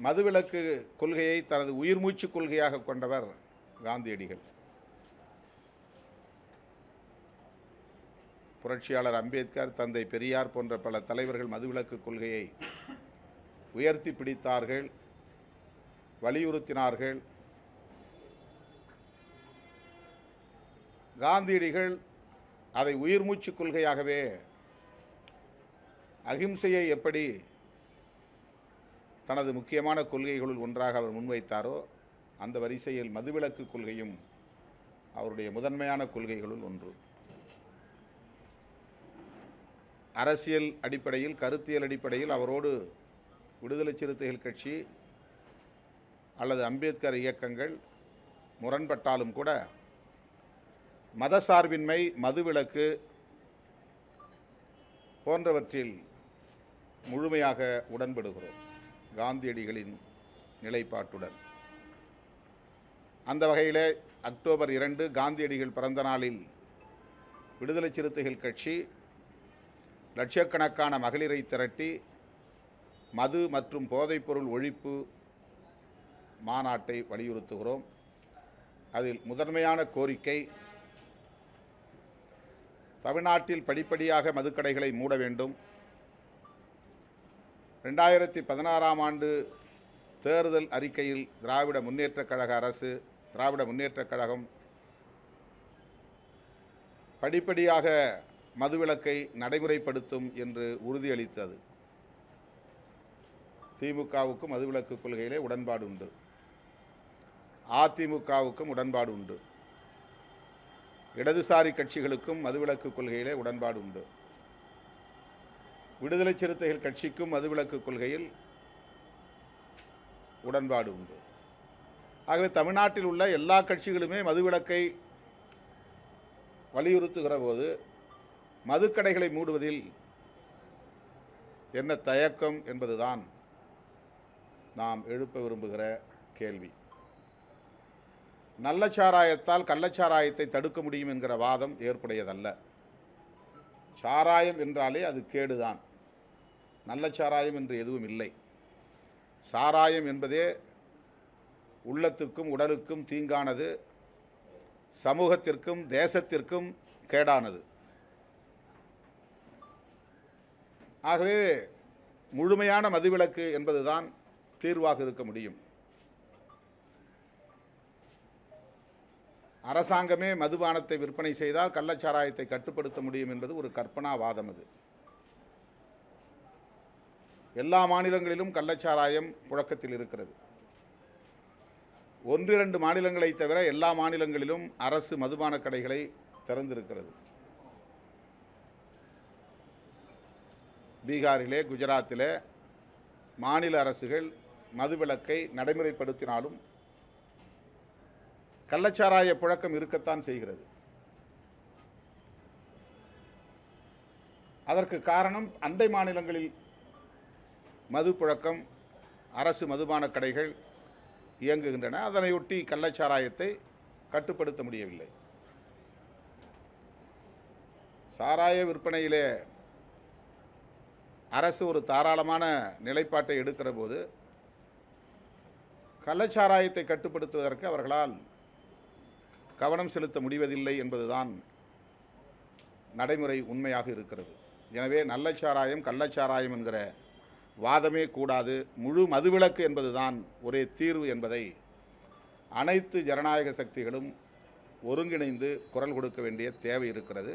மதுவிலக்கு கொள்கையை தனது உயிர் மூச்சு கொள்கையாக கொண்டவர் காந்தியடிகள். புரட்சியாளர் அம்பேத்கர், தந்தை பெரியார் போன்ற பல தலைவர்கள் மதுவிலக்கு கொள்கையை உயர்த்தி பிடித்தார்கள், வலியுறுத்தினார்கள். காந்தியடிகள் அதை உயிர் மூச்சு கொள்கையாகவே அகிம்சையை எப்படி தனது முக்கியமான கொள்கைகளுள் ஒன்றாக அவர் முன்வைத்தாரோ அந்த வரிசையில் மதுவிலக்கு கொள்கையும் அவருடைய முதன்மையான கொள்கைகளுள் ஒன்று. அரசியல் அடிப்படையில், கருத்தியல் அடிப்படையில் அவரோடு விடுதலை சிறுத்தைகள் கட்சி அல்லது அம்பேத்கர் இயக்கங்கள் முரண்பட்டாலும் கூட மதசார்பின்மை, மதுவிலக்கு போன்றவற்றில் முழுமையாக உடன்படுகிறோம் காந்தியடிகளின் நிலைப்பாட்டுடன். அந்த வகையில் அக்டோபர் 2 காந்தியடிகள் பிறந்த நாளில் விடுதலை சிறுத்தைகள் கட்சி லட்சக்கணக்கான மகளிரை திரட்டி மது மற்றும் போதைப்பொருள் ஒழிப்பு மாநாட்டை வலியுறுத்துகிறோம். அதில் முதன்மையான கோரிக்கை, தமிழ்நாட்டில் படிப்படியாக மதுக்கடைகளை மூட வேண்டும். 2016ஆம் ஆண்டு தேர்தல் அறிக்கையில் திராவிட முன்னேற்றக் கழக அரசு, திராவிட முன்னேற்றக் கழகம் படிப்படியாக மதுவிலக்கை நடைமுறைப்படுத்தும் என்று உறுதியளித்தது. திமுகவுக்கும் மதுவிலக்கு கொள்கையிலே உடன்பாடு உண்டு, அதிமுகவுக்கும் உடன்பாடு உண்டு, இடதுசாரி கட்சிகளுக்கும் மதுவிலக்கு கொள்கையிலே உடன்பாடு உண்டு, விடுதலை சிறுத்தைகள் கட்சிக்கும் மதுவிலக்கு கொள்கையில் உடன்பாடு உண்டு. ஆகவே தமிழ்நாட்டில் உள்ள எல்லா கட்சிகளுமே மதுவிலக்கை வலியுறுத்துகிற போது மதுக்கடைகளை மூடுவதில் என்ன தயக்கம் என்பதுதான் நாம் எழுப்ப விரும்புகிற கேள்வி. நல்ல சாராயத்தால் கள்ளச்சாராயத்தை தடுக்க முடியும் என்கிற வாதம் ஏற்புடையதல்ல. சாராயம் என்றாலே அது கேடுதான், நல்ல சாராயம் என்று எதுவும் இல்லை. சாராயம் என்பதே உள்ளத்துக்கும் உடலுக்கும் தீங்கானது, சமூகத்திற்கும் தேசத்திற்கும் கேடானது. ஆகவே முழுமையான மதுவிலக்கு என்பதுதான் தீர்வாக இருக்க முடியும். அரசாங்கமே மதுபானத்தை விற்பனை செய்தால் கள்ளச்சாராயத்தை கட்டுப்படுத்த முடியும் என்பது ஒரு கற்பனாவாதம். அது எல்லா மாநிலங்களிலும் கள்ளச்சாராயம் புழக்கத்தில் இருக்கிறது. 1-2 மாநிலங்களை தவிர எல்லா மாநிலங்களிலும் அரசு மதுபான கடைகளை திறந்திருக்கிறது. பீகாரிலே, குஜராத்திலே மாநில அரசுகள் மதுவிலக்கை நடைமுறைப்படுத்தினாலும் கள்ளச்சாராய புழக்கம் இருக்கத்தான் செய்கிறது. அதற்கு காரணம் அண்டை மாநிலங்களில் மது புழக்கம், அரசு மதுபான கடைகள் இயங்குகின்றன. அதனையொட்டி கள்ளச்சாராயத்தை கட்டுப்படுத்த முடியவில்லை. சாராய விற்பனையிலே அரசு ஒரு தாராளமான நிலைப்பாட்டை எடுக்கிற போது கள்ளச்சாராயத்தை கட்டுப்படுத்துவதற்கு அவர்களால் கவனம் செலுத்த முடிவதில்லை என்பதுதான் நடைமுறை உண்மையாக இருக்கிறது. எனவே நல்ல சாராயம், கள்ளச்சாராயம் என்கிற வாதமே கூடாது, முழு மதுவிலக்கு என்பதுதான் ஒரே தீர்வு என்பதை அனைத்து ஜனநாயக சக்திகளும் ஒருங்கிணைந்து குரல் கொடுக்க வேண்டிய தேவை இருக்கிறது.